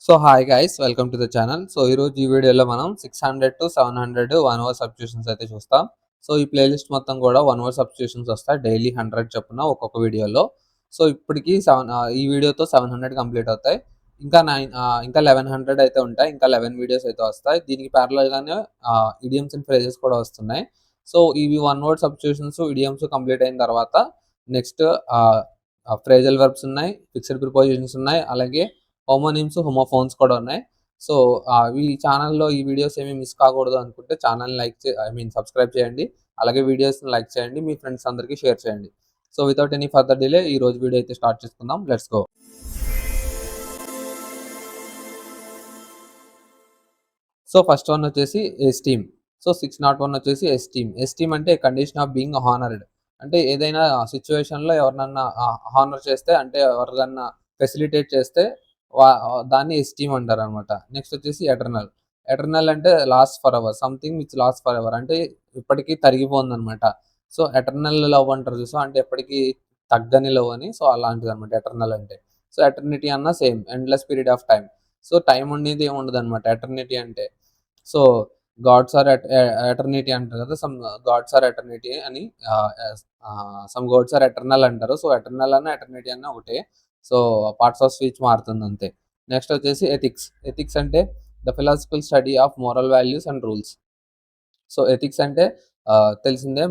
So hi guys, welcome to the channel. So ఈరోజు ఈ వీడియోలో మనం 600 టు 700 వన్ అవర్ సబ్స్టిట్యూషన్స్ అయితే చూస్తాం. సో ఈ ప్లేలిస్ట్ మొత్తం కూడా వన్ అవర్ సబ్స్టిట్యూషన్స్ వస్తాయి డైలీ 100 చొప్పున ఒక్కొక్క వీడియోలో. సో ఇప్పటికి ఈ వీడియోతో 700 కంప్లీట్ అవుతాయి. ఇంకా 1100 అయితే ఉంటాయి. ఇంకా 11 వీడియోస్ అయితే వస్తాయి. దీనికి ప్యారలల్ గానే ఇడియమ్స్ అండ్ ఫ్రేజెస్ కూడా వస్తున్నాయి. సో ఇవి one word substitutions, idioms complete అయిన తర్వాత నెక్స్ట్ ఫ్రేజల్ వర్బ్స్ ఉన్నాయి, ఫిక్స్డ్ ప్రిపోజిషన్స్ ఉన్నాయి, అలాగే హోమోనిమ్స్, హోమోఫోన్స్ కూడా ఉన్నాయి. సో ఈ ఛానల్‌లో ఈ వీడియోస్ ఏమి మిస్ కాకూడదు అనుకుంటే ఛానల్‌ని సబ్స్క్రైబ్ చేయండి. అలాగే వీడియోస్‌ని లైక్ చేయండి. మీ ఫ్రెండ్స్ అందరికీ షేర్ చేయండి. So without any further delay ఈ రోజు వీడియో అయితే స్టార్ట్ చేసుకుందాం. Let's go. So first one వచ్చేసి ఎస్టీమ్. సో 601 వచ్చేసి ఎస్టీమ్. ఎస్టీమ్ అంటే కండిషన్ ఆఫ్ బీయింగ్ హానర్డ్. అంటే ఏదైనా సిట్యుయేషన్‌లో ఎవరినన్నా హానర్ చేస్తే, అంటే ఎవరికన్నా ఫెసిలిటేట్ చేస్తే వా దాన్ని ఎస్టీమ్ అంటారనమాట. నెక్స్ట్ వచ్చేసి ఎటర్నల్. ఎటర్నల్ అంటే last for ever. Something which last for ever. అంటే ఇప్పటికి తరిగిపోతుందనమాట. సో ఎటర్నల్ లవ్ అంటారు చూసావా, అంటే ఎప్పటికి తగ్గని లవ్ అని. సో అలాంటిదనమాట ఎటర్నల్ అంటే. సో ఎటర్నిటీ అన్న same, endless period of time. So time ఉండేది ఏమి ఉండదనమాట ఎటర్నిటీ అంటే. సో గాడ్స్ ఆర్ ఎటర్నిటీ అంటారు కదా. సమ్ గాడ్స్ ఆర్ ఎటర్నిటీ అని, సమ్ గాడ్స్ ఆర్ ఎటర్నల్ అంటారు. సో ఎటర్నల్ అన్న ఎటర్నిటీ అన్న ఒకటే. సో పార్ట్స్ ఆఫ్ స్పీచ్ మారుతుంది అంతే. నెక్స్ట్ వచ్చేసి ఎథిక్స్. ఎథిక్స్ అంటే the philosophical study of moral values and rules. So ethics అంటే తెలిసిందే,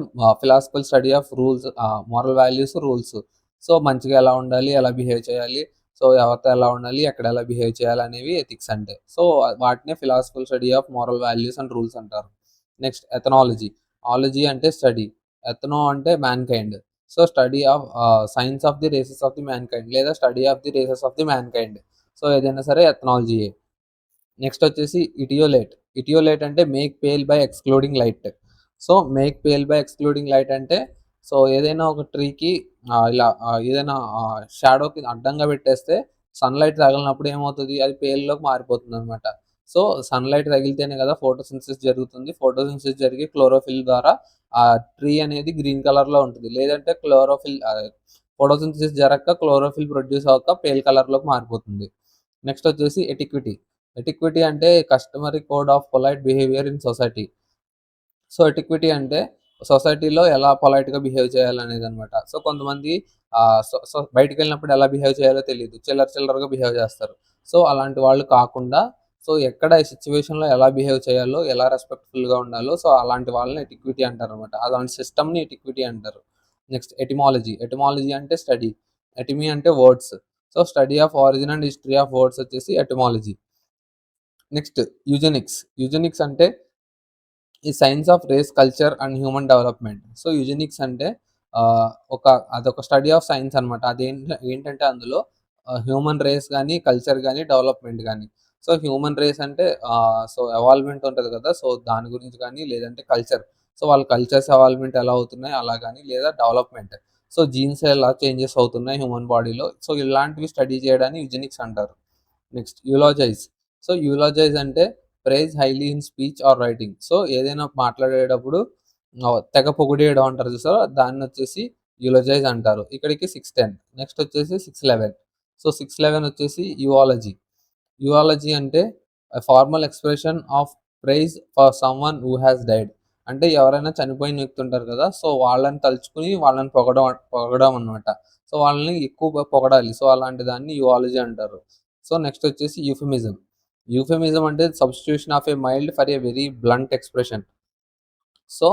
philosophical study of rules, moral values, rules. So మంచిగా ఎలా ఉండాలి, ఎలా బిహేవ్ చేయాలి, సో ఎవరితో ఎలా ఉండాలి, ఎక్కడ ఎలా బిహేవ్ చేయాలి అనేవి ఎథిక్స్ అంటే. సో వాటినే philosophical study of moral values and rules అంటారు. Next ethnology. ఆలజీ అంటే స్టడీ, ఎథనో అంటే mankind. So study of science of the races of the mankind, లేదా study of the races of the mankind. So ఏదైనా సరే ఎథనాలజీయే. Next వచ్చేసి etiolate. Etiolate అంటే make pale by excluding light. So make pale by excluding light అంటే, so ఏదైనా ఒక ట్రీకి ఇలా ఏదైనా షాడోకి అడ్డంగా పెట్టేస్తే సన్లైట్ తగిలినప్పుడు ఏమవుతుంది, అది పేల్లోకి మారిపోతుంది అనమాట. సో సన్లైట్ తగిలితేనే కదా ఫోటోసింథసిస్ జరుగుతుంది. ఫోటోసింథసిస్ జరిగి క్లోరోఫిల్ ద్వారా ఆ ట్రీ అనేది గ్రీన్ కలర్లో ఉంటుంది. లేదంటే ఫోటోసింథసిస్ జరగక క్లోరోఫిల్ ప్రొడ్యూస్ అవ్వక పేల్ కలర్లోకి మారిపోతుంది. నెక్స్ట్ వచ్చేసి ఎటిక్విటీ. ఎటిక్విటీ అంటే customary code of polite behaviour in society. So etiquette అంటే సొసైటీలో ఎలా పొలైట్‌గా బిహేవ్ చేయాలనేదనమాట. సో కొంతమంది బయటికెళ్ళినప్పుడు ఎలా బిహేవ్ చేయాలో తెలీదు. చిల్లర చిల్లరగా బిహేవ్ చేస్తారు. సో అలాంటి వాళ్ళు కాకుండా, సో ఎక్కడ ఈ సిట్యుయేషన్‌లో ఎలా బిహేవ్ చేయాలో, ఎలా రెస్పెక్ట్‌ఫుల్‌గా ఉండాలో, సో అలాంటి వాళ్ళని ఎటిక్విటీ అంటారనమాట. అలాంటి సిస్టమ్‌ని ఎటిక్విటీ అంటారు. Next etymology. ఎటిమాలజీ అంటే స్టడీ. ఎటిమీ అంటే words. So study of origin and history of words వచ్చేసి ఎటిమాలజీ. Next eugenics. యూజెనిక్స్ అంటే ఈ science of race, culture and human development. So eugenics అంటే అదొక స్టడీ ఆఫ్ సైన్స్ అనమాట. ఏంటంటే అందులో హ్యూమన్ రేస్ కానీ, కల్చర్ కానీ, డెవలప్మెంట్ కానీ. సో హ్యూమన్ రేస్ అంటే సో ఎవాల్వ్‌మెంట్ ఉంటది కదా. సో దాని గురించి కానీ, లేదంటే కల్చర్. సో వాళ్ళ కల్చర్స్ ఎవాల్వ్‌మెంట్ ఎలా అవుతున్నాయి అలా గాని, లేదా డెవలప్మెంట్. సో జీన్స్ ఎలా చేంజెస్ అవుతున్నాయి హ్యూమన్ బాడీలో. సో ఇలాంటివి స్టడీ చేయడాన్ని యూజెనిక్స్ అంటారు. Next eulogize. సో యూలాజైజ్ అంటే praise highly in speech or writing. So ఏదైనా మాట్లాడేటప్పుడు తెగ పొగిడేయడం అంటారు చూసారా, దాన్నొచ్చేసి యూలోజైజ్ అంటారు. ఇక్కడికి 610. నెక్స్ట్ వచ్చేసి 611. సో 611 వచ్చేసి యువాలజీ. యువాలజీ అంటే formal expression of praise for someone who has died. అంటే ఎవరైనా చనిపోయిన వ్యక్తి ఉంటారు కదా. సో వాళ్ళని తలుచుకొని వాళ్ళని పొగడడం అన్నమాట. సో వాళ్ళని ఎక్కువగా పొగడాలి. సో అలాంటి దాన్ని యువాలజీ అంటారు. సో నెక్స్ట్ వచ్చేసి యూఫెమిజం. యూఫెమిజం అంటే substitution of a mild for a very blunt expression. So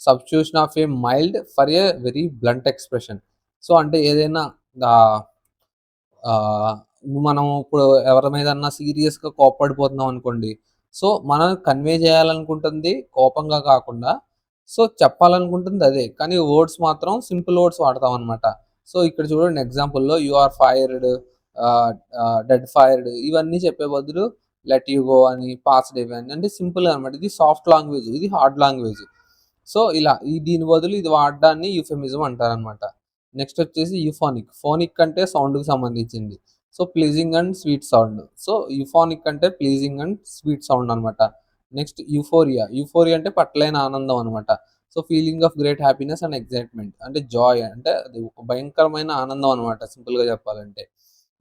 substitution of a mild for a very blunt expression. So అంటే ఏదైనా ఆహ్, ఆహ్, మనం ఇప్పుడు ఎవరి మీదన్నా సీరియస్‌గా కోప్పడిపోతున్నాం అనుకోండి. సో మనం కన్వే చేయాలనుకుంటుంది కోపంగా కాకుండా, సో చెప్పాలనుకుంటుంది అదే. కానీ వర్డ్స్ మాత్రం సింపుల్ వర్డ్స్ వాడతామనమాట. సో ఇక్కడ చూడండి ఎగ్జాంపుల్‌లో యూ ఆర్ ఫైర్డ్, ఆహ్, డెడ్ ఫైర్డ్ ఇవన్నీ చెప్పే బదులు లెట్ యూ గో అని, పాస్డ్ అవే అని, అంటే సింపుల్‌గా అనమాట. ఇది సాఫ్ట్ లాంగ్వేజ్. ఇది హార్డ్ లాంగ్వేజ్. సో ఇలా దీని బదులు ఇది వాడడాన్ని యూఫెమిజం అంటారనమాట. నెక్స్ట్ వచ్చేసి యూఫోనిక్. ఫోనిక్ అంటే సౌండ్‌కి సంబంధించింది. So pleasing and sweet sound. So euphonic అంటే ప్లీజింగ్ అండ్ స్వీట్ సౌండ్ అనమాట. Next euphoria. యూఫోరియా అంటే పట్టలేని ఆనందం అనమాట. So feeling of great happiness and excitement. అంటే జాయ్, అంటే అది ఒక భయంకరమైన ఆనందం అనమాట సింపుల్‌గా చెప్పాలంటే.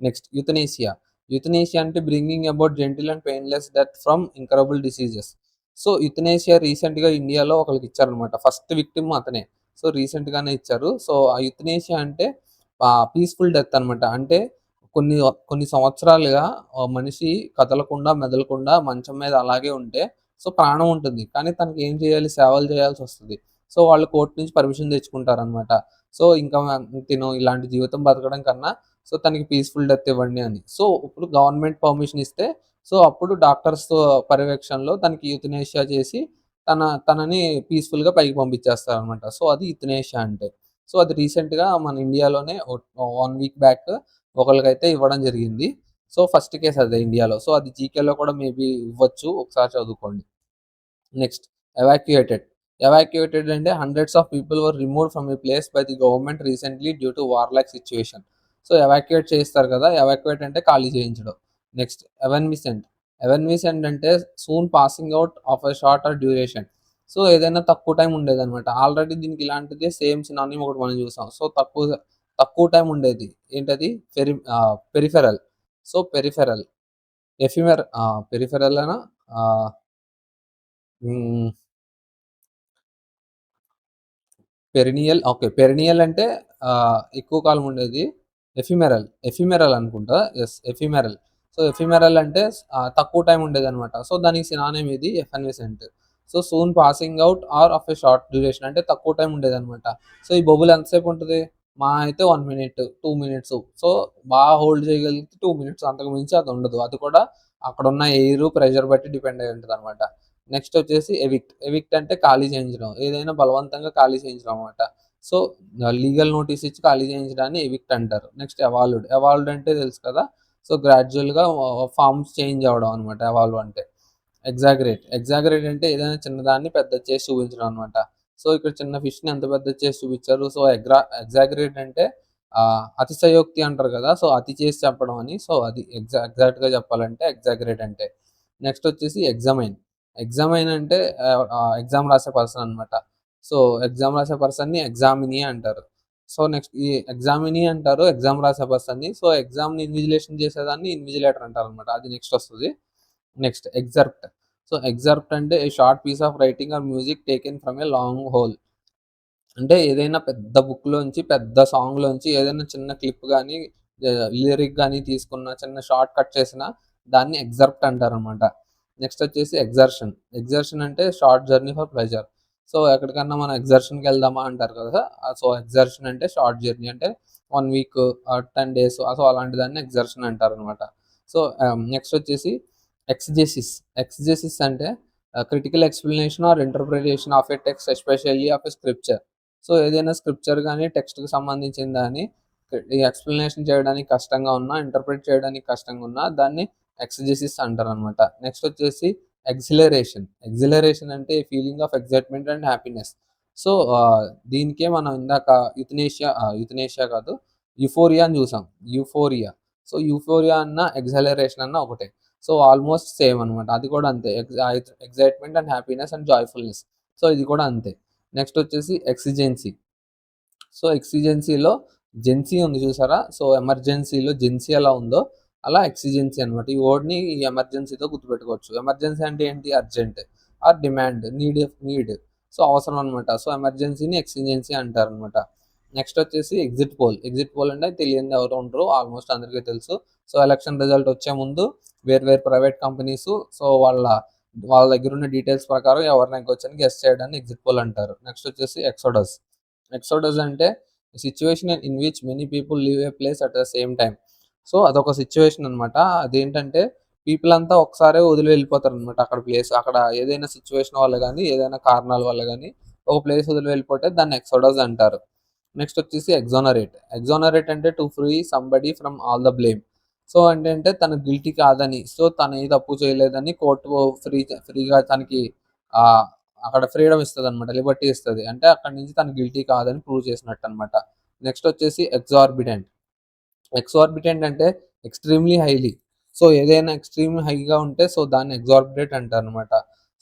Next euthanasia. యుథనేషియా అంటే bringing about gentle and painless death from incurable diseases. So, euthanasia రీసెంట్‌గా ఇండియాలో ఒకళ్ళకి ఇచ్చారనమాట. ఫస్ట్ విక్టిమ్ అతనే. సో, రీసెంట్‌గానే ఇచ్చారు. సో, ఆ యుథనేషియా అంటే పీస్‌ఫుల్ డెత్ అనమాట. అంటే కొన్ని సంవత్సరాలుగా మనిషి కదలకుండా, మెదలకుండా మంచం మీద అలాగే ఉంటే సో, ప్రాణం ఉంటుంది. కానీ తనకి ఏం చేయాలి? సేవలు చేయాల్సొస్తది. సో, వాళ్ళు కోర్ట్ నుంచి పర్మిషన్ తెచ్చుకుంటారనమాట. సో, ఇంకా తిను ఇలాంటి జీవితం బతకడం కన్నా సో, తనకి పీస్‌ఫుల్ డెత్ ఇవ్వండి అని. సో, ఇప్పుడు గవర్నమెంట్ పర్మిషన్ ఇస్తే సో, అప్పుడు డాక్టర్స్ పర్యవేక్షణలో తనకి యుథనేషియా చేసి తనని పీస్‌ఫుల్‌గా పైకి పంపించేస్తారనమాట. సో, అది యుథనేషియా అంటే. సో, అది రీసెంట్‌గా మన ఇండియాలోనే 1 వీక్ బ్యాక్ ఒకళ్ళకైతే ఇవ్వడం జరిగింది. సో, ఫస్ట్ కేస్ అదే ఇండియాలో. సో, అది జీకేలో కూడా మేబీ ఇవ్వచ్చు. ఒకసారి చదువుకోండి. Next evacuated. ఎవాక్యుయేటెడ్ అంటే hundreds of people were removed from a place by the government recently due to warlike situation. So, evacuate చేస్తారు కదా! ఎవాక్యుయేట్ అంటే ఖాళీ చేయించడం. నెక్స్ట్ ఎవెన్విసెంట్. ఎవెన్విసెంట్ అంటే soon passing out of a shorter duration. So, ఏదైనా తక్కువ time ఉండేదనమాట. ఆల్రెడీ దీనికి ఇలాంటిదే సేమ్ సినానిమ్ ఒకటి మనం చూసాం. సో, తక్కువ తక్కువ టైం ఉండేది. ఏంటది? పెరిఫెరల్. So, peripheral. పెరిఫెరలేనా? Ah, hmm. Perineal okay. Perineal అంటే ఎక్కువ కాలం ఉండేది. ఎఫిమెరల్ అనుకుంటా. యెస్. ఎఫిమెరల్. సో, ఎఫిమెరల్ అంటే తక్కువ టైమ్ ఉండేదనమాట. సో, దానికి సినానిమ్ ఇది effervescent. So, soon passing out or of a short duration అంటే తక్కువ టైమ్ ఉండేదనమాట. సో, ఈ బబుల్ ఎంతసేపు ఉంటది? మహా అయితే 1 మినిట్, 2 మినిట్స్. సో, బాగా హోల్డ్ చేయగలిగితే 2 మినిట్స్ అంతకు మించి అది ఉండదు. అది కూడా అక్కడున్న ఎయిర్, ప్రెషర్ బట్టి డిపెండ్ అయ్యి ఉంటదనమాట. నెక్స్ట్ వచ్చేసి ఎవిక్ట్. ఎవిక్ట్ అంటే ఖాళీ చేయించడం. ఏదైనా బలవంతంగా ఖాళీ చేయించడం అనమాట. సో, లీగల్ నోటీస్ ఇచ్చి ఖాళీ చేయించడాన్ని ఎవిక్ట్ అంటారు. Next evolved. ఎవాల్వ్డ్ అంటే తెలుసు కదా! సో, గ్రాడ్యుయల్‌గా ఫార్మ్స్ చేంజ్ అవ్వడం అనమాట ఎవాల్వ్ అంటే. ఎగ్జాగరేట్. ఎగ్జాగరేట్ అంటే ఏదైనా చిన్నదాన్ని పెద్దది చేసి చూపించడం అనమాట. సో, ఇక్కడ చిన్న ఫిష్‌ని ఎంత పెద్దది చేసి చూపించారు. సో, ఎగ్జాగరేట్ అంటే అతిశయోక్తి అంటారు కదా! సో, అతి చేసి చెప్పడం అని. సో, అది ఎగ్జాక్ట్‌గా చెప్పాలంటే ఎగ్జాగరేట్ అంటే. నెక్స్ట్ వచ్చేసి ఎగ్జామైన్. ఎగ్జామైన్ అంటే ఎగ్జామ్ రాసే పర్సన్ అనమాట. సో, ఎగ్జామ్ రాసే పర్సన్‌ని ఎగ్జామినీ అంటారు. సో, నెక్స్ట్ ఈ ఎగ్జామినీ అంటారు ఎగ్జామ్ రాసే పర్సన్‌ని. సో, ఎగ్జామ్‌ని ఇన్విజిలేషన్ చేసేదాన్ని ఇన్విజిలేటర్ అంటారనమాట. అది నెక్స్ట్ వస్తది. Next excerpt. సో, ఎగ్జర్ప్ట్ అంటే a short piece of writing or music taken from a long whole. అంటే ఏదైనా పెద్ద బుక్‌లోంచి, పెద్ద సాంగ్‌లోంచి ఏదైనా చిన్న క్లిప్ గాని, లిరిక్ గాని తీసుకున్న చిన్న షార్ట్ కట్ చేసిన దాన్ని ఎగ్జర్ప్ట్ అంటారనమాట. నెక్స్ట్ వచ్చేసి ఎగ్జర్షన్. ఎగ్జర్షన్ అంటే short journey for pleasure. So, ఎక్కడికన్నా మనం ఎగ్జర్షన్‌కెళ్దామా అంటారు కదా! సో, ఎగ్జర్షన్ అంటే షార్ట్ జర్నీ అంటే 1 వీక్ 10 డేస్ సో, అలాంటి దాన్ని ఎగ్జర్షన్ అంటారనమాట. సో, నెక్స్ట్ వచ్చేసి ఎక్స్‌జెసిస్. ఎక్స్‌జెసిస్ అంటే critical explanation or interpretation of a text especially of a scripture. So, ఏదైనా స్క్రిప్చర్ గాని, టెక్స్ట్‌కి సంబంధించిన దాన్ని ఈ ఎక్స్‌ప్లనేషన్ చేయడానికి కష్టంగా ఉన్నా, ఇంటర్ప్రిట్ చేయడానికి కష్టంగా ఉన్నా దాన్ని ఎక్సెజెసిస్ అంటారనమాట. నెక్స్ట్ వచ్చేసి ఎక్సిలరేషన్. ఎక్సిలరేషన్ అంటే feeling of excitement and happiness. So, దీనికే మనం ఇందాక యుథనేషియా కాదు యుఫోరియా అని చూసాం. యుఫోరియా. సో, యుఫోరియా అన్న, ఎక్సలరేషన్ అన్న ఒకటే. సో, ఆల్‌మోస్ట్ సేమ్ అనమాట. అది కూడా అంతే. Excitement and happiness and joyfulness. So, ఇది కూడా అంతే. నెక్స్ట్ వచ్చేసి ఎక్సిజెన్సీ. సో, ఎక్సిజెన్సీలో జెన్సీ ఉంది చూసారా? సో, ఎమర్జెన్సీలో జెన్సీ ఎలా ఉందో అలా ఎక్సిజెన్సీ అనమాట. ఈ వర్డ్‌ని ఈ ఎమర్జెన్సీతో గుర్తుపెట్టుకోవచ్చు. ఎమర్జెన్సీ అంటే ఏంటి? Urgent or demand, need. So, అవసరం అనమాట. సో, ఎమర్జెన్సీని ఎక్సిజెన్సీ అంటారనమాట. నెక్స్ట్ వచ్చేసి ఎగ్జిట్ పోల్. ఎగ్జిట్ పోల్ అంటే తెలియనిది ఎవరు ఉండరు. ఆల్‌మోస్ట్ అందరికీ తెలుసు. సో, ఎలక్షన్ రిజల్ట్ వచ్చే ముందు వేరు ప్రైవేట్ కంపెనీసు సో, వాళ్ళ దగ్గరున్న డీటెయిల్స్ ప్రకారం ఎవరు నెగ్గొచ్చని గెస్ చేయడాన్ని ఎగ్జిట్ పోల్ అంటారు. నెక్స్ట్ వచ్చేసి ఎక్సోడస్. ఎక్సోడస్ అంటే situation in which many people leave a place at the same time. So, అదొక సిట్యుయేషన్ అనమాట. అదేంటంటే పీపుల్ అంతా ఒకసారే వదిలి వెళ్ళిపోతారనమాట అక్కడ ప్లేస్. అక్కడ ఏదైనా సిట్యుయేషన్ వల్ల గాని, ఏదైనా కారణాల వల్ల గాని ఒక ప్లేస్ వదిలి వెళ్ళిపోతే దాన్ని ఎక్సోడస్ అంటారు. నెక్స్ట్ వచ్చేసి ఎగ్జోనరేట్. ఎగ్జోనరేట్ అంటే to free somebody from all the blame. So, ఏంటంటే తను గిల్టీ కాదని, సో, తను ఏ తప్పు చేయలేదని కోర్టు ఫ్రీగా తనకి ఆహ్, అక్కడ ఫ్రీడమ్ ఇస్తదనమాట. లిబర్టీ ఇస్తది. అంటే అక్కడి నుంచి తను గిల్టీ కాదని ప్రూవ్ చేసినట్టనమాట. నెక్స్ట్ వచ్చేసి ఎగ్జార్బిటెంట్. ఎక్సార్బిటెంట్ అంటే ఎక్స్‌ట్రీమ్‌లీ హైలీ. సో, ఏదైనా ఎక్స్‌ట్రీమ్ హైగా ఉంటే సో, దాన్ని ఎగ్జార్బిటెంట్ అంటారనమాట.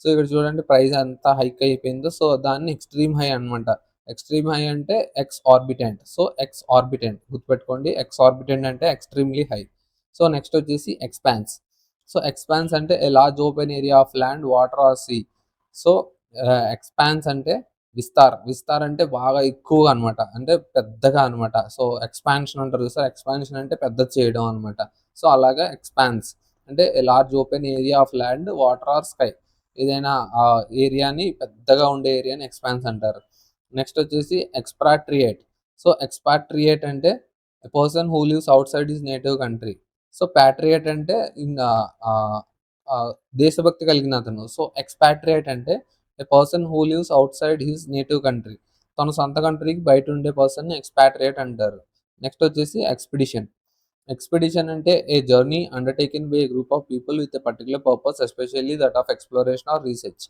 సో, ఇక్కడ చూడండి ప్రైస్ ఎంత హైక్ అయిపోయిందో సో, దాన్ని ఎక్స్‌ట్రీమ్ హై అనమాట. ఎక్స్‌ట్రీమ్ హై అంటే exorbitant. So, exorbitant గుర్తుపెట్టుకోండి. ఎక్స్ ఆర్బిటెంట్ అంటే ఎక్స్‌ట్రీమ్‌లీ హై. సో నెక్స్ట్ వచ్చేసి ఎక్స్పాన్స్. సో ఎక్స్పాన్స్ అంటే a large open area of land, water or sea. So expanse అంటే విస్తార్ అంటే బాగా ఎక్కువగా అనమాట, అంటే పెద్దగా అనమాట. సో ఎక్స్పాన్షన్ అంటారు చూసారు, ఎక్స్పాన్షన్ అంటే పెద్దది చేయడం అనమాట. సో అలాగా ఎక్స్పాన్స్ అంటే a large open area of land, water or sky. ఏదైనా ఆ ఏరియాని, పెద్దగా ఉండే ఏరియాని ఎక్స్పాన్స్ అంటారు. నెక్స్ట్ వచ్చేసి ఎక్స్పాట్రియేట్. సో ఎక్స్పాట్రియేట్ అంటే a person who lives outside his native country. So patriate అంటే ఇన్ దేశభక్తి కలిగిన అతను. సో ఎక్స్పాట్రియేట్ అంటే a person who lives outside his native country. తన సొంత కంట్రీకి బయట ఉండే పర్సన్ ఎక్స్పాట్రియేట్ అంటారు. నెక్స్ట్ వచ్చేసి ఎక్స్పిడిషన్. ఎక్స్పెడిషన్ అంటే a journey undertaken by a group of people with a particular purpose, especially that of exploration or research.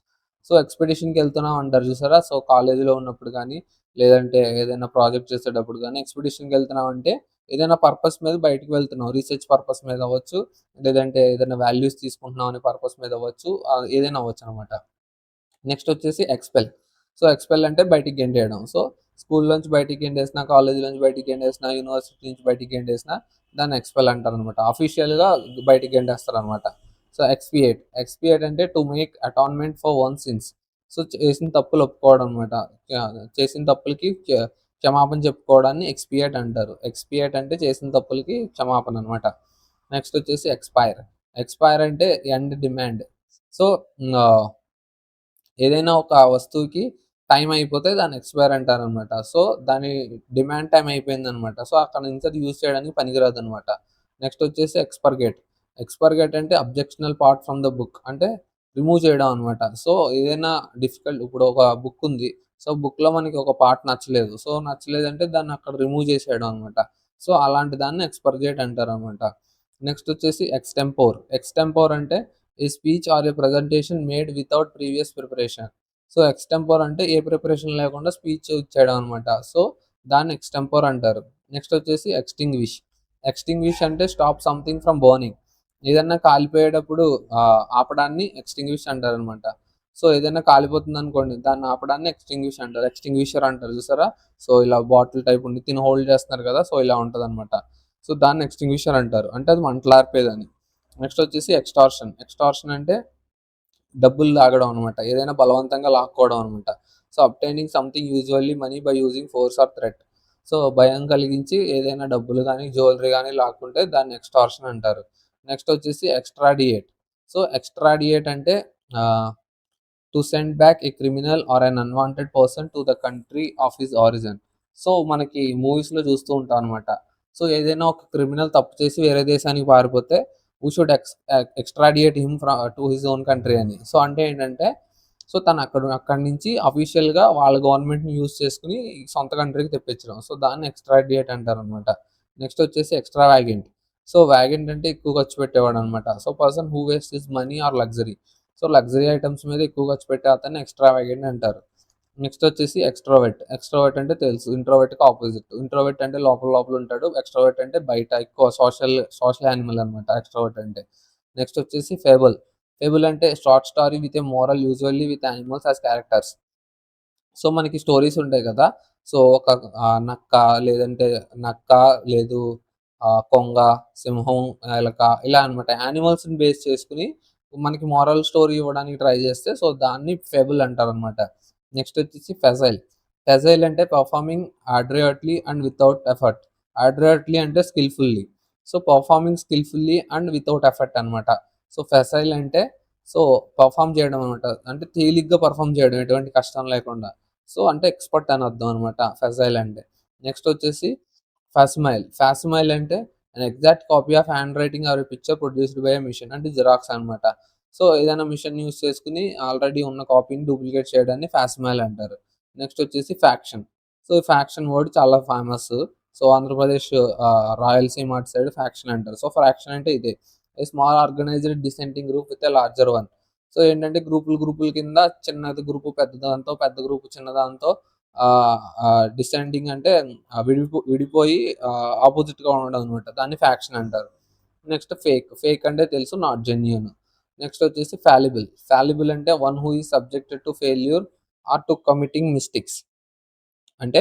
So ఎక్స్పెడిషన్కి వెళ్తున్నాం అంటారు చూసారా. సో కాలేజీలో ఉన్నప్పుడు కానీ, లేదంటే ఏదైనా ప్రాజెక్ట్ చేసేటప్పుడు కానీ ఎక్స్పెడిషన్కి వెళ్తున్నాం అంటే ఏదైనా పర్పస్ మీద బయటకు వెళ్తున్నాం, రీసెర్చ్ పర్పస్ మీద అవ్వచ్చు, లేదంటే ఏదైనా వాల్యూస్ తీసుకుంటున్నాం అనే పర్పస్ మీద అవ్వచ్చు, ఏదైనా అవ్వచ్చు అనమాట. నెక్స్ట్ వచ్చేసి ఎక్స్పెల్. సో ఎక్స్పెల్ అంటే బయటికి గెంటేయడం. సో స్కూల్ నుంచి బయటికి గెంటేసిన, కాలేజీ నుంచి బయటికి గెంటేసిన, యూనివర్సిటీ నుంచి బయటికి గెంటేసిన దాన్ని ఎక్స్పెల్ అంటారు అనమాట. అఫీషియల్గా బయటికి గెంటేస్తారు అనమాట. సో ఎక్స్పియేట్ అంటే to make atonement for one sins. So చేసిన తప్పులు ఒప్పుకోవడం అనమాట. చేసిన తప్పులకి క్షమాపణ చెప్పుకోవడాన్ని ఎక్స్పియేట్ అంటారు. ఎక్స్పియేట్ అంటే చేసిన తప్పులకి క్షమాపణ అనమాట. నెక్స్ట్ వచ్చేసి ఎక్స్పైర్ అంటే ఎండ్ డిమాండ్. సో ఏదైనా ఒక వస్తువుకి టైం అయిపోతే దాన్ని ఎక్స్పైర్ అంటారనమాట. సో దాని డిమాండ్ టైం అయిపోయిందనమాట. సో అక్కడ నుంచి అది యూజ్ చేయడానికి పనికిరాదు అనమాట. నెక్స్ట్ వచ్చేసి ఎక్స్పర్గేట్ అంటే అబ్జెక్షనల్ పార్ట్ ఫ్రమ్ ద బుక్, అంటే రిమూవ్ చేయడం అనమాట. సో ఏదైనా డిఫికల్ట్, ఇప్పుడు ఒక బుక్ ఉంది. సో బుక్లో మనకి ఒక పార్ట్ నచ్చలేదు. సో నచ్చలేదంటే దాన్ని అక్కడ రిమూవ్ చేసేయడం అనమాట. సో అలాంటి దాన్ని ఎక్స్పర్గేట్ అంటారు అనమాట. నెక్స్ట్ వచ్చేసి ఎక్స్టెంపోర్ అంటే a speech or a presentation made without previous preparation. So extempore అంటే ఏ ప్రిపరేషన్ లేకుండా స్పీచ్ ఇచ్చేయడం అనమాట. సో దాన్ని ఎక్స్టెంపోర్ అంటారు. నెక్స్ట్ వచ్చేసి ఎక్స్టింగ్విష్ అంటే స్టాప్ సంథింగ్ ఫ్రమ్ బర్నింగ్. ఏదన్నా కాలిపోయేటప్పుడు ఆపడాన్ని ఎక్స్టింగ్విష్ అంటారు అనమాట. సో ఏదైనా కాలిపోతుంది అనుకోండి, దాన్ని ఆపడాన్ని ఎక్స్టింగ్విష్ అంటారు, ఎక్స్టింగ్విషర్ అంటారు చూసారా. సో ఇలా బాటిల్ టైప్ ఉండి తిని హోల్డ్ చేస్తున్నారు కదా, సో ఇలా ఉంటుంది అనమాట. సో దాన్ని ఎక్స్టింగ్విషర్ అంటారు, అంటే అది మంటలార్పేదని. నెక్స్ట్ వచ్చేసి ఎక్స్టార్షన్ అంటే డబ్బులు లాగడం అనమాట, ఏదైనా బలవంతంగా లాక్కోవడం అనమాట. So obtaining something usually money by using force or threat. So భయం కలిగించి ఏదైనా డబ్బులు కానీ, జ్యువెలరీ కానీ లాక్కుంటే దాన్ని ఎక్స్టార్షన్ అంటారు. నెక్స్ట్ వచ్చేసి ఎక్స్ట్రాడియేట్. సో ఎక్స్ట్రాడియేట్ అంటే to send back a criminal or un unwanted person to the country of his origin. So మనకి మూవీస్లో చూస్తూ ఉంటాం అనమాట. సో ఏదైనా ఒక క్రిమినల్ తప్పు చేసి వేరే దేశానికి పారిపోతే we should extradite him to his own country అని. సో అంటే ఏంటంటే, సో తను అక్కడి నుంచి అఫీషియల్గా వాళ్ళ గవర్నమెంట్ని యూజ్ చేసుకుని సొంత కంట్రీకి తెప్పించడం. సో దాన్ని ఎక్స్ట్రాడియేట్ అంటారు అనమాట. నెక్స్ట్ వచ్చేసి ఎక్స్ట్రా వ్యాగెంట్. సో వ్యాగెంట్ అంటే ఎక్కువ ఖర్చు పెట్టేవాడు అనమాట. So person who waste his money are luxury. So luxury items మీద ఎక్కువ ఖర్చు పెట్టే అతన్ని ఎక్స్ట్రా వ్యాగెంట్ అంటారు. నెక్స్ట్ వచ్చేసి ఎక్స్ట్రోవర్ట్ అంటే తెలుసు, ఇంట్రోవర్ట్కి ఆపోజిట్. ఇంట్రోవర్ట్ అంటే లోపల లోపల ఉంటాడు, ఎక్స్ట్రోవర్ట్ అంటే బయట ఎక్కువ సోషల్ యానిమల్ అనమాట ఎక్స్ట్రోవర్ట్ అంటే. నెక్స్ట్ వచ్చేసి ఫేబుల్ అంటే short story with a moral, usually with animals as characters. So మనకి స్టోరీస్ ఉంటాయి కదా. సో ఒక నక్క, లేదంటే నక్క లేదు కొంగ, సింహం, ఎలక ఇలా అనమాట, యానిమల్స్ని బేస్ చేసుకుని మనకి మోరల్ స్టోరీ ఇవ్వడానికి ట్రై చేస్తే సో దాన్ని ఫెబుల్ అంటారు అనమాట. నెక్స్ట్ వచ్చేసి ఫెజైల్ అంటే పర్ఫార్మింగ్ అడ్రియట్లీ అండ్ వితౌట్ ఎఫర్ట్. అడ్రియట్లీ అంటే skilfully. So performing skilfully and without effort అనమాట. సో ఫెజైల్ అంటే సో పర్ఫామ్ చేయడం అనమాట, అంటే తేలిగ్గా పర్ఫామ్ చేయడం ఎటువంటి కష్టం లేకుండా. సో అంటే ఎక్స్పర్ట్ అని అర్థం అనమాట ఫెజైల్ అంటే. నెక్స్ట్ వచ్చేసి ఫ్యాసిమైల్ అంటే an exact copy of handwriting or picture produced by machine, అంటే జిరాక్స్ అనమాట. సో ఏదైనా మిషన్ యూస్ చేసుకుని ఆల్రెడీ ఉన్న కాపీని డూప్లికేట్ చేయడాన్ని ఫ్యాసిమైల్ అంటారు. నెక్స్ట్ వచ్చేసి ఫ్యాక్షన్. సో ఫ్యాక్షన్ వర్డ్ చాలా ఫేమస్. సో ఆంధ్రప్రదేశ్ రాయలసీమ అటు సైడ్ ఫ్యాక్షన్ అంటారు. సో ఫ్రాక్షన్ అంటే ఇదే, a small organised dissenting group with a larger one. So ఏంటంటే గ్రూపుల కింద చిన్నది గ్రూపు పెద్దదాంతో, పెద్ద గ్రూపు చిన్నదాంతో డిసెండింగ్ అంటే విడిపోయి ఆపోజిట్గా ఉండడం అనమాట, దాన్ని ఫ్యాక్షన్ అంటారు. నెక్స్ట్ ఫేక్ అంటే తెలుసు, నాట్ జెన్యూన్. నెక్స్ట్ వచ్చేసి ఫ్యాలిబుల్ అంటే one who is subjected to failure or to committing mistakes. అంటే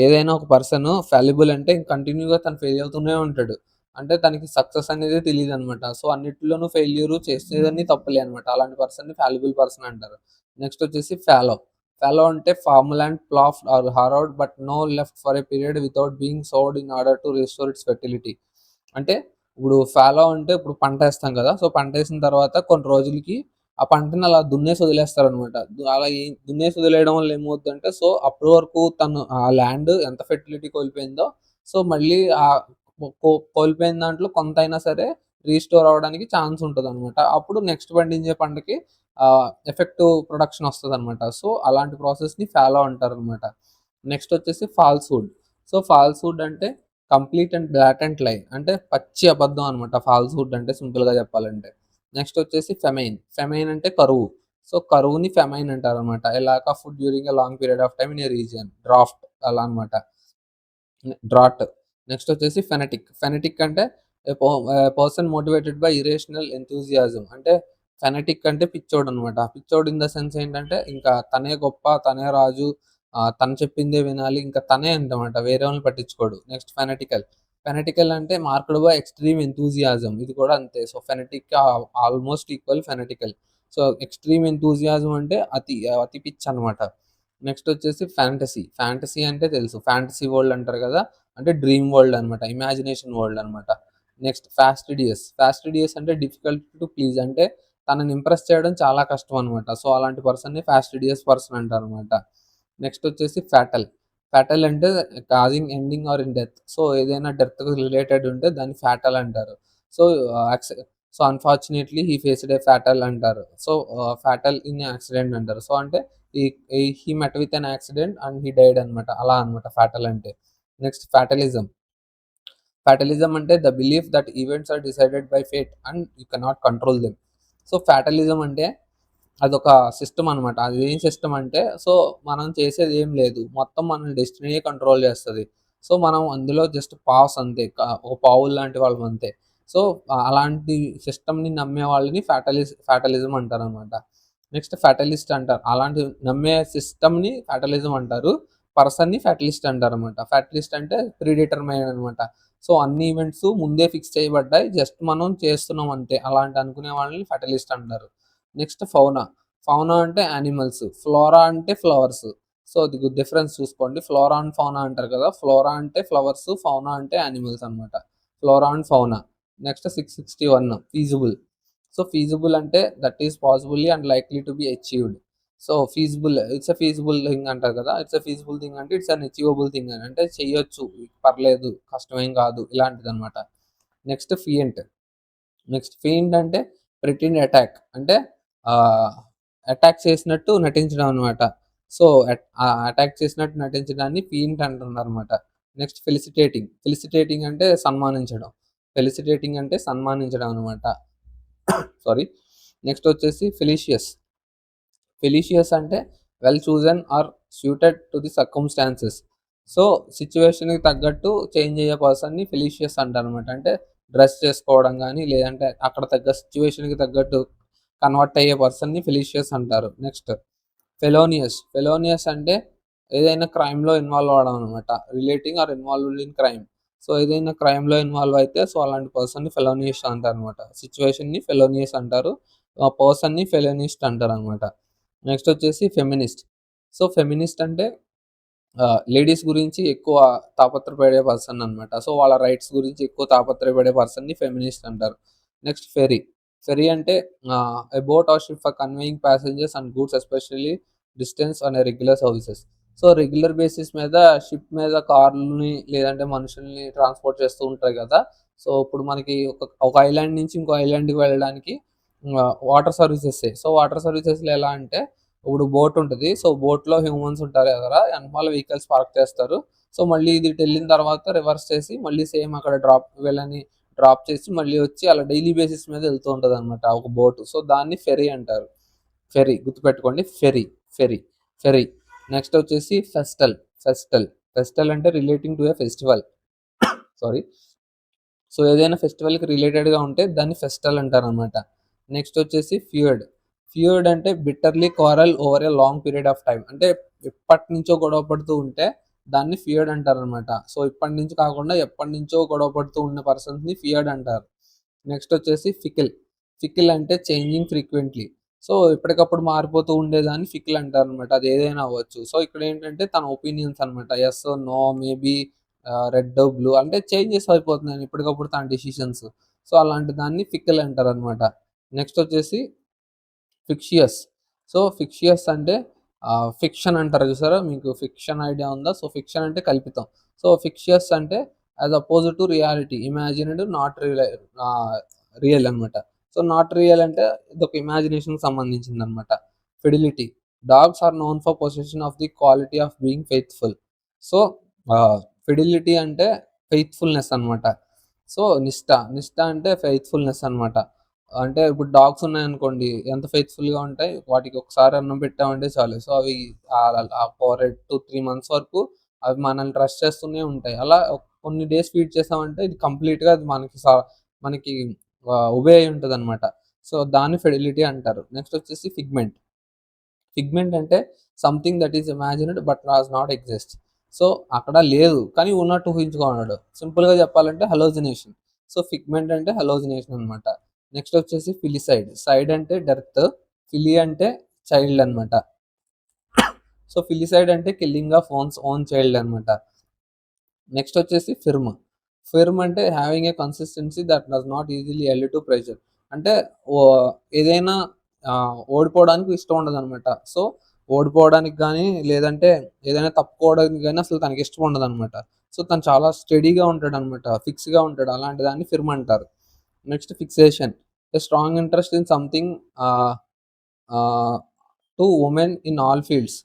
ఏదైనా ఒక పర్సన్ ఫాలిబుల్ అంటే కంటిన్యూగా తను ఫెయిల్ అవుతూనే ఉంటాడు. అంటే తనకి సక్సెస్ అనేది తెలీదనమాట. సో, అన్నిటిలోనూ ఫెయిల్యూర్ చేసేదన్నీ తప్పులే అనమాట. అలాంటి పర్సన్‌ని ఫాల్లిబుల్ పర్సన్ అంటారు. నెక్స్ట్ వచ్చేసి ఫాలో. ఫాలో అంటే farmland ploughed or harrowed but not left for a period without being sown in order to restore its fertility. అంటే ఇప్పుడు ఫాలో అంటే ఇప్పుడు పంటేస్తాం కదా! సో, పంటేసిన తర్వాత కొన్ని రోజులకి ఆ పంటని అలా దున్నేసి వదిలేస్తారనమాట. అలా దున్నేసి వదిలేయడం వల్ల ఏమవుద్దంటే, సో, అప్పటి వరకు తను ఆ ల్యాండ్ ఎంత ఫెర్టిలిటీ కోల్పోయిందో, సో, మళ్ళీ కోల్పోయిన దాంట్లో కొంతైనా సరే రీస్టోర్ అవ్వడానికి ఛాన్స్ ఉంటదనమాట. అప్పుడు నెక్స్ట్ పండించే పంటకి ఎఫెక్టివ్ ప్రొడక్షన్ వస్తదనమాట. సో, అలాంటి ప్రాసెస్‌ని ఫాలో అంటారనమాట. నెక్స్ట్ వచ్చేసి ఫాల్స్‌హుడ్. సో, ఫాల్స్‌హుడ్ అంటే కంప్లీట్ అండ్ బ్లాటెంట్ లై. అంటే పచ్చి అబద్ధం అనమాట ఫాల్స్‌హుడ్ అంటే సింపుల్‌గా చెప్పాలంటే. నెక్స్ట్ వచ్చేసి ఫెమైన్. ఫెమైన్ అంటే కరువు. సో, కరువుని ఫెమైన్ అంటారనమాట. A lack of food during a long period of time in a region. Drought అలా అనమాట. డ్రాట్. నెక్స్ట్ వచ్చేసి ఫెనెటిక్. ఫెనెటిక్ అంటే person motivated by irrational enthusiasm. అంటే ఫెనెటిక్ అంటే పిచ్చోడనమాట. పిచ్చోడు ఇన్ ద సెన్స్ ఏంటంటే ఇంకా తనే గొప్ప, తనే రాజు, తను చెప్పిందే వినాలి, ఇంకా తనే అనమాట. వేరే వాళ్ళని పట్టించుకోడు. నెక్స్ట్ ఫెనెటికల్. ఫెనెటికల్ అంటే మార్క్డ్ బై ఎక్స్‌ట్రీమ్ ఎంథూసియాజం. ఇది కూడా అంతే. So, fanatic almost equal fanatical. So, extreme enthusiasm అంటే అతి పిచ్చనమాట. నెక్స్ట్ వచ్చేసి ఫ్యాంటసీ. ఫ్యాంటసీ అంటే తెలుసు. ఫ్యాంటసీ వరల్డ్ అంటారు కదా! అంటే డ్రీమ్ వరల్డ్ అనమాట. ఇమాజినేషన్ వరల్డ్ అనమాట. Next fastidious. ఫాస్టిడియస్ అంటే డిఫికల్ట్ టు ప్లీజ్. అంటే తనని ఇంప్రెస్ చేయడం చాలా కష్టం అనమాట. సో, అలాంటి పర్సన్‌ని ఫాస్టిడియస్ పర్సన్ అంటారనమాట. నెక్స్ట్ వచ్చేసి ఫ్యాటల్. ఫ్యాటల్ అంటే causing ending or in death. So, ఏదైనా డెత్‌కి రిలేటెడ్ ఉంటే దాన్ని ఫ్యాటల్ అంటారు. సో, యాక్సి so, unfortunately he faced a fatal అంటారు. సో, ఫ్యాటల్ ఇన్ యాక్సిడెంట్ అంటారు. సో, అంటే ఈ he met with an accident and he died అనమాట. అలా అనమాట ఫ్యాటల్ అంటే. Next fatalism. ఫ్యాటలిజం అంటే the belief that events are decided by fate and you cannot control them. So, ఫ్యాటలిజం అంటే అదొక సిస్టమ్ అనమాట. అదేం సిస్టమ్ అంటే, సో, మనం చేసేది ఏం లేదు. మొత్తం మన డెస్టినీయే కంట్రోల్ చేస్తది. సో, మనం అందులో జస్ట్ పావ్స్ అంతే. ఒక పావులు లాంటి వాళ్ళం అంతే. సో, అలాంటి సిస్టమ్‌ని నమ్మే వాళ్ళని ఫ్యాటలిజం అంటారనమాట. నెక్స్ట్ ఫ్యాటలిస్ట్ అంటారు. అలాంటి నమ్మే సిస్టమ్‌ని ఫ్యాటలిజం అంటారు. పర్సన్‌ని ఫ్యాటలిస్ట్ అంటారనమాట. ఫ్యాటలిస్ట్ అంటే ప్రీ డిటర్మైన్డ్ అనమాట. సో, అన్ని ఈవెంట్స్ ముందే ఫిక్స్ చేయబడ్డాయి. జస్ట్ మనం చేస్తున్నాం అంతే. అలాంటి అనుకునే వాళ్ళని ఫ్యాటలిస్ట్ అంటారు. Next fauna. ఫౌనా అంటే యానిమల్స్. ఫ్లోరా అంటే ఫ్లవర్స్. సో, ఇది డిఫరెన్స్ చూసుకోండి. ఫ్లోరా అండ్ ఫౌనా అంటారు కదా! ఫ్లోరా అంటే ఫ్లవర్స్, ఫౌనా అంటే యానిమల్స్ అనమాట. Flora and fauna. Next 661 feasible. So, feasible అంటే that is possibly and likely to be achieved. So, it's a feasible thing అంటారు కదా! ఇట్స్ ఎ ఫీజిబుల్ థింగ్ అంటే it's an achievable thing అని. అంటే చెయ్యొచ్చు, పర్లేదు, కష్టమేం కాదు ఇలాంటిదనమాట. నెక్స్ట్ ఫియంట్. ఫెయింట్ అంటే ప్రిటెండ్ అటాక్. అంటే ఆహ్, అటాక్ చేసినట్టు నటించడం అనమాట. సో, అటాక్ చేసినట్టు నటించడాన్ని ఫీయింట్ అంటున్నారనమాట. నెక్స్ట్ ఫెలిసిటేటింగ్ అంటే సన్మానించడం. ఫెలిసిటేటింగ్ అంటే సన్మానించడం అనమాట. సారీ. నెక్స్ట్ వచ్చేసి ఫెలిషియస్. ఫెలిషియస్ అంటే well chosen or suited to the circumstances. So, సిట్యుయేషన్‌కి తగ్గట్టు చేంజ్ అయ్యే పర్సన్‌ని ఫెలిషియస్ అంటారనమాట. అంటే డ్రెస్ చేసుకోవడం గాని, లేదంటే అక్కడ తగ్గ సిట్యుయేషన్‌కి తగ్గట్టు కన్వర్ట్ అయ్యే పర్సన్‌ని ఫెలిషియస్ అంటారు. నెక్స్ట్ ఫెలోనియస్ అంటే ఏదైనా క్రైమ్‌లో ఇన్వాల్వ్ అవ్వడం అనమాట. Relating or involved in crime. So, ఏదైనా క్రైమ్‌లో ఇన్వాల్వ్ అయితే సో, అలాంటి పర్సన్‌ని ఫెలోనియస్ అంటారనమాట. సిట్యుయేషన్‌ని ఫెలోనియస్ అంటారు. పర్సన్‌ని ఫెలోనిస్ట్ అంటారనమాట. నెక్స్ట్ వచ్చేసి ఫెమినిస్ట్. సో, ఫెమినిస్ట్ అంటే లేడీస్ గురించి ఎక్కువ తాపత్రపడే పర్సన్ అనమాట. సో, వాళ్ళ రైట్స్ గురించి ఎక్కువ తాపత్రయపడే పర్సన్‌ని ఫెమినిస్ట్ అంటారు. Next ferry. ఫెర్రీ అంటే ఎ boat or ship for conveying passengers and goods especially distance on a regular services. So, regular basis మీద షిప్ మీద కార్‌లని లేదంటే మనుషుల్ని ట్రాన్స్‌పోర్ట్ చేస్తూ ఉంటారు కదా! సో, ఇప్పుడు మనకి ఒక ఐలాండ్ నుంచి ఇంకో ఐలాండ్‌కి వెళ్ళడానికి వాటర్ సర్వీసెసే. సో, వాటర్ సర్వీసెస్‌లో ఎలా అంటే ఇప్పుడు బోట్ ఉంటది. సో, బోట్‌లో హ్యూమన్స్ ఉంటారు కదా! ఎనకమాల వెహికల్స్ పార్క్ చేస్తారు. సో, మళ్ళీ ఇది ఇటెళ్ళిన తర్వాత రివర్స్ చేసి మళ్ళీ సేమ్ అక్కడ వీళ్ళని డ్రాప్ చేసి మళ్ళీ వచ్చి అలా డైలీ బేసిస్ మీద వెళ్తూ ఉంటదనమాట ఒక బోట్. సో, దాన్ని ఫెర్రీ అంటారు. ఫెర్రీ గుర్తుపెట్టుకోండి. Ferry, ferry. నెక్స్ట్ వచ్చేసి ఫెస్టల్. ఫెస్టల్ అంటే relating to a festival. Sorry. So, ఏదైనా ఫెస్టివల్‌కి రిలేటెడ్‌గా ఉంటే దాన్ని ఫెస్టల్ అంటారనమాట. నెక్స్ట్ వచ్చేసి ఫ్యూయడ్. ఫ్యూయడ్ అంటే bitterly quarrel over a long period of time. అంటే ఎప్పటినుంచో గొడవ పడుతూ ఉంటే దాన్ని ఫియర్డ్ అంటారనమాట. సో ఇప్పటి నుంచి కాకుండా ఎప్పటినుంచో గొడవ పడుతూ ఉన్న పర్సన్స్‌ని ఫియర్డ్ అంటారు. నెక్స్ట్ వచ్చేసి ఫికిల్. ఫికిల్ అంటే చేంజింగ్ ఫ్రీక్వెంట్‌లీ. సో ఎప్పటికప్పుడు మారిపోతూ ఉండేదాన్ని ఫికిల్ అంటారనమాట. అది ఏదైనా అవ్వచ్చు. సో ఇక్కడేంటంటే తన ఒపీనియన్స్ అనమాట. Yes, no, maybe, red, blue అంటే చేంజెస్ అయిపోతున్నాయి ఎప్పటికప్పుడు తన డెసిషన్స్. సో అలాంటి దాన్ని ఫికిల్ అంటారనమాట. నెక్స్ట్ వచ్చేసి ఫిక్షియస్. సో ఫిక్షియస్ అంటే ఫిక్షన్ అంటారు చూసారా? మీకు ఫిక్షన్ ఐడియా ఉందా? సో ఫిక్షన్ అంటే కల్పితం. సో ఫిక్షియస్ అంటే as opposed to reality, imagined, not real అనమాట. సో నాట్ రియల్ అంటే ఇదొక ఇమాజినేషన్‌కి సంబంధించిందనమాట. Fidelity. Dogs are known for possession of the quality of being faithful. So fidelity అంటే ఫెయిత్‌ఫుల్‌నెస్ అనమాట. సో నిష్ఠ అంటే ఫెయిత్‌ఫుల్‌నెస్ అనమాట. అంటే ఇప్పుడు డాగ్స్ ఉన్నాయనుకోండి, ఎంత ఫెయిత్‌ఫుల్‌గా ఉంటాయి. వాటికి ఒకసారి అన్నం పెట్టామంటే చాలు. సో అవి ఫర్ 2-3 మంత్స్ వరకు అవి మనల్ని ట్రస్ట్ చేస్తూనే ఉంటాయి. అలా కొన్ని డేస్ ఫీడ్ చేసామంటే ఇది కంప్లీట్‌గా అది మనకి ఒబే అయి ఉంటదనమాట. సో దాన్ని ఫిడిలిటీ అంటారు. నెక్స్ట్ వచ్చేసి ఫిగ్మెంట్. ఫిగ్మెంట్ అంటే something that is imagined but does not exist. So అక్కడ లేదు కానీ ఉన్నట్టు ఊహించుకున్నాడు. సింపుల్‌గా చెప్పాలంటే హలోసినేషన్. సో ఫిగ్మెంట్ అంటే హలోసినేషన్ అనమాట. నెక్స్ట్ వచ్చేసి ఫిలిసైడ్. సైడ్ అంటే డెత్, ఫిలి అంటే చైల్డ్ అనమాట. సో ఫిలిసైడ్ అంటే కిల్లింగ్ ఆఫ్ ఓన్ చైల్డ్ అనమాట. నెక్స్ట్ వచ్చేసి ఫిర్మ్. ఫిర్మ్ అంటే having a consistency that does not easily yield to pressure. అంటే ఓ ఏదైనా ఓడిపోవడానికి ఇష్టం ఉండదనమాట. సో ఓడిపోవడానికి గానీ, లేదంటే ఏదైనా తప్పుకోవడానికి గానీ అసలు తనకి ఇష్టం ఉండదనమాట. సో తను చాలా స్టెడీగా ఉంటాడనమాట. ఫిక్స్‌గా ఉంటాడు. అలాంటి దాన్ని ఫిర్మ్ అంటారు. Next fixation. A strong interest in something ఆహ్, ఆహ్, to women in all fields.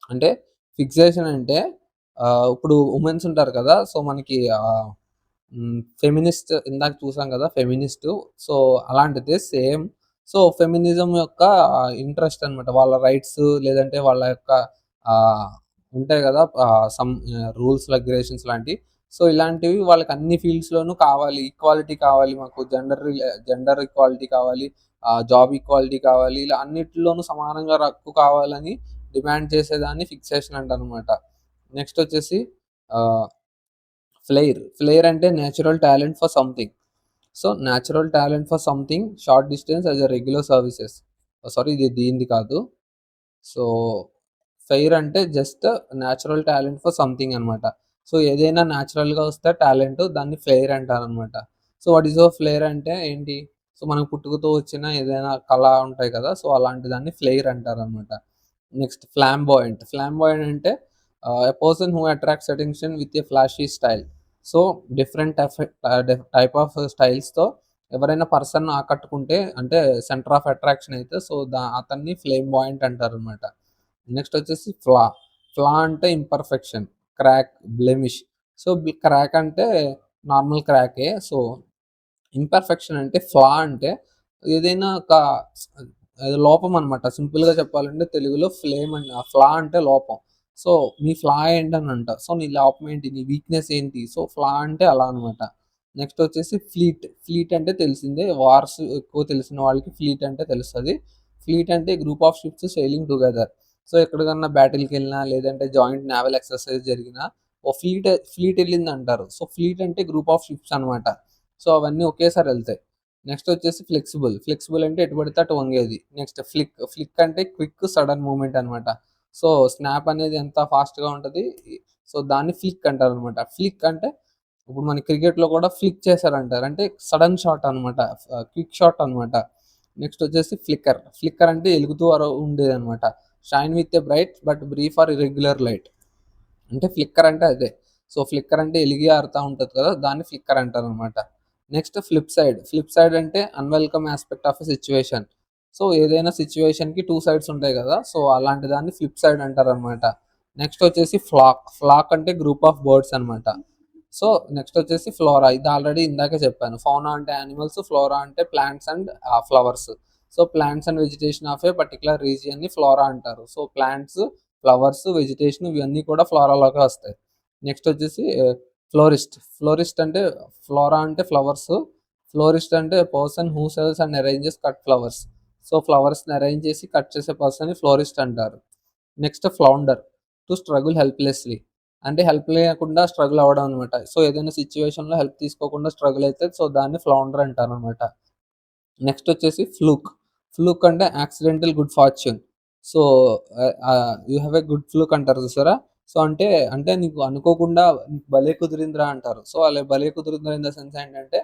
అంటే ఫిక్సేషన్ అంటే ఇప్పుడు వుమెన్స్ ఉంటారు కదా! సో మనకి ఫెమినిస్ట్ ఇందాక చూసాం కదా! ఫెమినిస్టు. సో అలాంటిదే సేమ్. సో ఫెమినిజం యొక్క ఇంట్రెస్ట్ అనమాట. వాళ్ళ రైట్స్ లేదంటే వాళ్ళ యొక్క ఆహ్, ఉంటాయి కదా! రూల్స్, రెగ్యులేషన్స్ లాంటివి. సో ఇలాంటివి వాళ్ళకి అన్ని ఫీల్డ్స్‌లోనూ కావాలి. ఈక్వాలిటీ కావాలి మాకు. జెండర్ ఈక్వాలిటీ కావాలి. జాబ్ ఈక్వాలిటీ కావాలి. ఇలా అన్నిటిలోనూ సమానంగా హక్కు కావాలని డిమాండ్ చేసేదాన్ని ఫిక్సేషన్ అంటారనమాట. నెక్స్ట్ వచ్చేసి ఆహ్, ఫ్లెయిర్. ఫ్లెయిర్ అంటే natural talent for something. So natural talent for something short distance as a regular services. Sorry ఇది దీనిది కాదు. సో ఫెయిర్ అంటే just natural talent for something అనమాట. సో ఏదైనా నేచురల్‌గా వస్తే టాలెంట్ దాన్ని ఫ్లెయిర్ అంటారనమాట. సో వాట్ ఈస్ ఫ్లెయిర్ అంటే ఏంటి? సో మనకు పుట్టుకతో వచ్చిన ఏదైనా కళ ఉంటాయి కదా! సో అలాంటి దాన్ని ఫ్లెయిర్ అంటారనమాట. Next flamboyant. ఫ్లాంబాయంట్ అంటే a person who attracts attention with a flashy style. So different type of స్టైల్స్‌తో ఎవరైనా పర్సన్‌ని ఆకట్టుకుంటే అంటే సెంటర్ ఆఫ్ అట్రాక్షన్ అయితే సో అతన్ని ఫ్లేమ్బాయంట్ అంటారనమాట. నెక్స్ట్ వచ్చేసి ఫ్లా. ఫ్లా అంటే imperfection, crack, blemish. So crack అంటే నార్మల్ క్రాకే. సో ఇంపర్ఫెక్షన్ అంటే ఫ్లా అంటే ఏదైనా ఒక అది లోపం అనమాట. సింపుల్‌గా చెప్పాలంటే తెలుగులో ఫ్లా అంటే లోపం. సో నీ ఫ్లా ఏంటనంట. సో నీ లోపం ఏంటి? నీ వీక్‌నెస్ ఏంటి? సో ఫ్లా అంటే అలా అనమాట. నెక్స్ట్ వచ్చేసి ఫ్లీట్. ఫ్లీట్ అంటే తెలిసిందే. వార్స్ ఎక్కువ తెలిసిన వాళ్ళకి ఫ్లీట్ అంటే తెలుస్తది. ఫ్లీట్ అంటే group of ships sailing together. So ఎక్కడికన్నా బ్యాటిల్‌కెళ్ళినా లేదంటే జాయింట్ నేవల్ ఎక్సర్‌సైజ్ జరిగినా ఓ ఫ్లీట్ ఎళ్ళిందంటారు. సో ఫ్లీట్ అంటే గ్రూప్ ఆఫ్ షిప్స్ అనమాట. సో అవన్నీ ఒకేసారి ఎళ్తాయి. నెక్స్ట్ వచ్చేసి ఫ్లెక్సిబుల్. ఫ్లెక్సిబుల్ అంటే ఎటు పడితే అటు వంగేది. నెక్స్ట్ ఫ్లిక్ అంటే క్విక్ సడన్ మూవ్‌మెంట్ అనమాట. సో స్నాప్ అనేది ఎంత ఫాస్ట్‌గా ఉంటది. సో దాన్ని ఫ్లిక్ అంటారనమాట. ఫ్లిక్ అంటే ఇప్పుడు మన క్రికెట్‌లో కూడా ఫ్లిక్ చేశారంటారు. అంటే సడన్ షాట్ అనమాట. క్విక్ షాట్ అనమాట. నెక్స్ట్ వచ్చేసి ఫ్లిక్కర్. ఫ్లిక్కర్ అంటే ఎలుగుతూ ఉండేదనమాట. Shine with a bright but brief or irregular light. అంటే ఫ్లిక్కర్ అంటే అదే. సో ఫ్లిక్కర్ అంటే ఎలిగి ఆరుతా ఉంటది కదా! దాన్ని ఫ్లిక్కర్ అంటారనమాట. Next flip side. Flip side అంటే unwelcome aspect of a situation. So ఏదైనా సిట్యుయేషన్‌కి 2 సైడ్స్ ఉంటాయి కదా! సో అలాంటి దాన్ని ఫ్లిప్ సైడ్ అంటారనమాట. నెక్స్ట్ వచ్చేసి ఫ్లాక్. ఫ్లాక్ అంటే గ్రూప్ ఆఫ్ బర్డ్స్ అనమాట. సో నెక్స్ట్ వచ్చేసి ఫ్లోరా. ఇది ఆల్రెడీ ఇందాకే చెప్పాను. ఫౌనా అంటే యానిమల్స్, ఫ్లోరా అంటే plants and flowers. So plants and vegetation of a particular రీజియన్‌ని ఫ్లోరా అంటారు. సో ప్లాంట్స్, ఫ్లవర్స్, వెజిటేషన్ ఇవన్నీ కూడా ఫ్లోరాలోకే వస్తాయి. నెక్స్ట్ వచ్చేసి ఫ్లోరిస్ట్. ఫ్లోరిస్ట్ అంటే ఫ్లోరా అంటే ఫ్లవర్స్. ఫ్లోరిస్ట్ అంటే person who sells and arranges cut flowers. So ఫ్లవర్స్‌ని అరేంజ్ చేసి కట్ చేసే పర్సన్‌ని ఫ్లోరిస్ట్ అంటారు. Next flounder. To struggle helplessly. అంటే హెల్ప్ లేకుండా స్ట్రగుల్ అవ్వడం అనమాట. సో, ఏదైనా సిట్యుయేషన్‌లో హెల్ప్ తీసుకోకుండా స్ట్రగుల్ అయితే సో, దాన్ని ఫ్లౌండర్ అంటారనమాట. నెక్స్ట్ వచ్చేసి ఫ్లూక్. ఫ్లూక్ అంటే accidental good fortune. So, you have a good fluke అంటారు చూసారా? సో, అంటే నీకు అనుకోకుండా నీకు భలే కుదిరిందిరా అంటారు. సో, అలా భలే కుదిరిందిరా ఇన్ ద సెన్స్ ఏంటంటే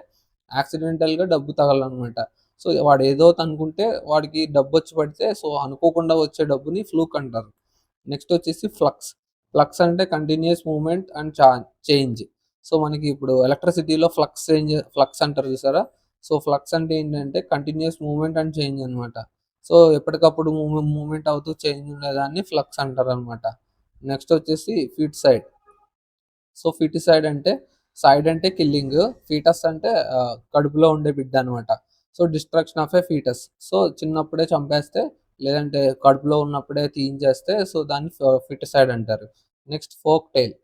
యాక్సిడెంటల్‌గా డబ్బు తగలనమాట. సో, వాడు ఏదో అనుకుంటే వాడికి డబ్బొచ్చి పడితే సో, అనుకోకుండా వచ్చే డబ్బుని ఫ్లూక్ అంటారు. నెక్స్ట్ వచ్చేసి ఫ్లక్స్. ఫ్లక్స్ అంటే continuous movement and change. So, మనకి ఇప్పుడు ఎలక్ట్రిసిటీలో ఫ్లక్స్ అంటారు చూసారా? సో, ఫ్లక్స్ అంటే ఏంటంటే కంటిన్యూయస్ మూవ్‌మెంట్ అండ్ చేంజ్ అనమాట. సో, ఎప్పటికప్పుడు మూవ్‌మెంట్ అవుతూ చేంజ్ ఉండేదాన్ని ఫ్లక్స్ అంటారనమాట. నెక్స్ట్ వచ్చేసి ఫీటిసైడ్. సో, సైడ్ అంటే కిల్లింగ్. ఫీటస్ అంటే కడుపులో ఉండే బిడ్డ అనమాట. So, destruction of a foetus. So, చిన్నప్పుడే చంపేస్తే లేదంటే కడుపులో ఉన్నప్పుడే తీయించేస్తే సో, దాన్ని ఫీటిసైడ్ అంటారు. నెక్స్ట్ ఫోక్ టేల్.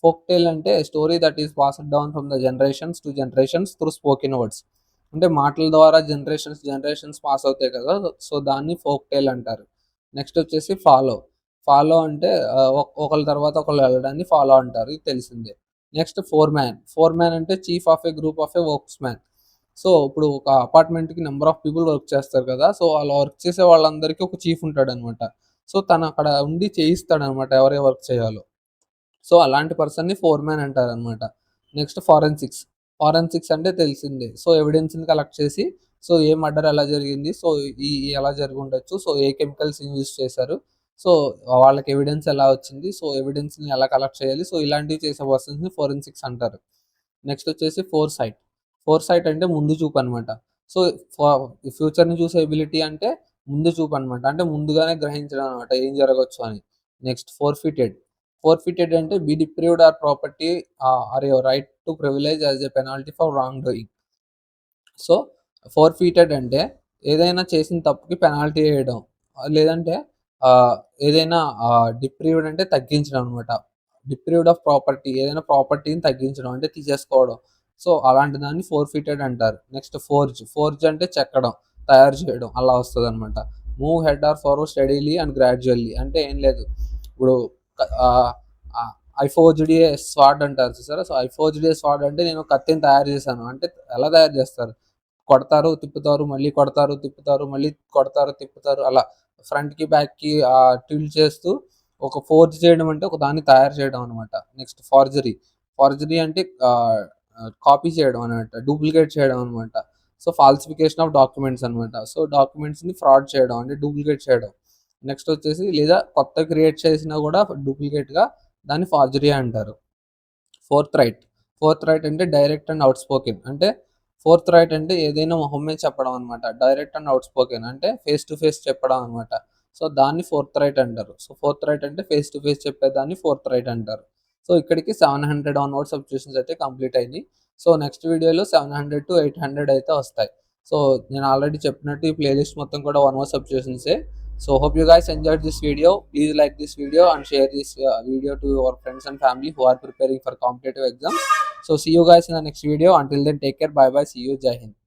ఫోక్ టేల్ అంటే story that is passed down from the generations to generations through spoken words. అంటే మాటల ద్వారా జనరేషన్స్ పాస్ అవుతాయి కదా! సో, దాన్ని ఫోక్ టేల్ అంటారు. నెక్స్ట్ వచ్చేసి ఫాలో. ఫాలో అంటే ఒకళ్ళ తర్వాత ఒకళ్ళు వెళ్ళడాన్ని ఫాలో అంటారు. ఇది తెలిసిందే. నెక్స్ట్ ఫోర్ మ్యాన్ అంటే chief of a group of a workman. So, ఇప్పుడు ఒక అపార్ట్మెంట్‌కి నంబర్ ఆఫ్ పీపుల్ వర్క్ చేస్తారు కదా! సో, అలా వర్క్ చేసే వాళ్ళందరికీ ఒక చీఫ్ ఉంటాడనమాట. సో, తను అక్కడ ఉండి చేయిస్తాడనమాట ఎవరే వర్క్ చేయాలో. సో, అలాంటి పర్సన్‌ని ఫోర్‌మ్యాన్ అంటారనమాట. Next forensics. ఫారెన్సిక్స్ అంటే తెలిసిందే. సో, ఎవిడెన్స్‌ని కలెక్ట్ చేసి, సో, ఏ మర్డర్ ఎలా జరిగింది, సో, ఎలా జరిగుండొచ్చు, సో, ఏ కెమికల్స్‌ని యూజ్ చేశారు, సో, వాళ్ళకి ఎవిడెన్స్ ఎలా వచ్చింది, సో, ఎవిడెన్స్‌ని ఎలా కలెక్ట్ చేయాలి, సో, ఇలాంటివి చేసే పర్సన్స్‌ని ఫోరెన్సిక్స్ అంటారు. నెక్స్ట్ వచ్చేసి ఫోర్‌సైట్. ఫోర్‌సైట్ అంటే ముందు చూపు అనమాట. సో, ఫ ఫ్యూచర్‌ని చూసే ఎబిలిటీ అంటే ముందు చూపు అనమాట. అంటే ముందుగానే గ్రహించడం అనమాట ఏం జరగొచ్చు అని. Next forfeited. ఫోర్‌ఫిటెడ్ అంటే be deprived or property or your right to privilege as a penalty for wrongdoing. So, forfeited అంటే ఏదైనా చేసిన తప్పుకి పెనాల్టీ ఏయడం. లేదంటే ఆహ్, ఏదైనా డిప్రైవ్డ్ అంటే తగ్గించడం అనమాట. డిప్రైవ్డ్ ఆఫ్ ప్రాపర్టీ ఏదైనా ప్రాపర్టీని తగ్గించడం అంటే తీసేసుకోవడం. సో, అలాంటి దాన్ని ఫోర్‌ఫిటెడ్ అంటారు. నెక్స్ట్ ఫోర్జ్ అంటే చెక్కడం, తయారు చేయడం అలా వస్తదనమాట. Move ahead or forward steadily and gradually అంటే ఏం లేదు. ఇప్పుడు ఆహ్, ఆహ్, ఐ ఫోర్జ్డ్ ఏ స్వార్డ్ అంటారు చూసారా? So, I forged A sword అంటే నేను కత్తిని తయారు చేశాను. అంటే ఎలా తయారు చేస్తారు? కొడతారు, తిప్పుతారు, మళ్ళీ కొడతారు, తిప్పుతారు, మళ్ళీ కొడతారు, తిప్పుతారు అలా ఫ్రంట్‌కి, బ్యాక్‌కి టిల్ట్ చేస్తూ ఒక ఫోర్జ్ చేయడం అంటే ఒక దాన్ని తయారు చేయడం అనమాట. Next forgery. ఫార్జరీ అంటే ఆహ్, ఆహ్, కాపీ చేయడం అనమాట. డూప్లికేట్ చేయడం అనమాట. సో, ఫాల్సిఫికేషన్ ఆఫ్ డాక్యుమెంట్స్ అనమాట. సో, డాక్యుమెంట్స్‌ని ఫ్రాడ్ చేయడం అంటే డూప్లికేట్ చేయడం. నెక్స్ట్ వచ్చేసి లేదా కొత్తగా క్రియేట్ చేసినా కూడా డూప్లికేట్‌గా దాన్ని ఫార్జరీ అంటారు. Fourth right. ఫోర్త్ రైట్ అంటే డైరెక్ట్ అండ్ ఔట్ స్పోకెన్. అంటే ఫోర్త్ రైట్ అంటే ఏదైనా మొహం మీద చెప్పడం అనమాట. డైరెక్ట్ అండ్ ఔట్ స్పోకెన్ అంటే ఫేస్ టు ఫేస్ చెప్పడం అనమాట. సో, దాన్ని ఫోర్త్ రైట్ అంటారు. సో, ఫోర్త్ రైట్ అంటే ఫేస్ టు ఫేస్ చెప్పేదాన్ని ఫోర్త్ రైట్ అంటారు. సో, ఇక్కడికి 700 ఆన్వర్డ్ సబ్‌స్టిట్యూషన్స్ అయితే కంప్లీట్ అయినాయి. సో, నెక్స్ట్ వీడియోలో 700-800 అయితే వస్తాయి. సో, నేను ఆల్రెడీ చెప్పినట్టు ఈ ప్లేలిస్ట్ మొత్తం కూడా వన్ వర్డ్ సబ్‌స్టిట్యూషన్సే. So hope you guys enjoyed this video. Please like this video and share this video to your friends and family who are preparing for competitive exams. So see you guys in the next video. Until then, take care. Bye bye. See you. Jai Hind.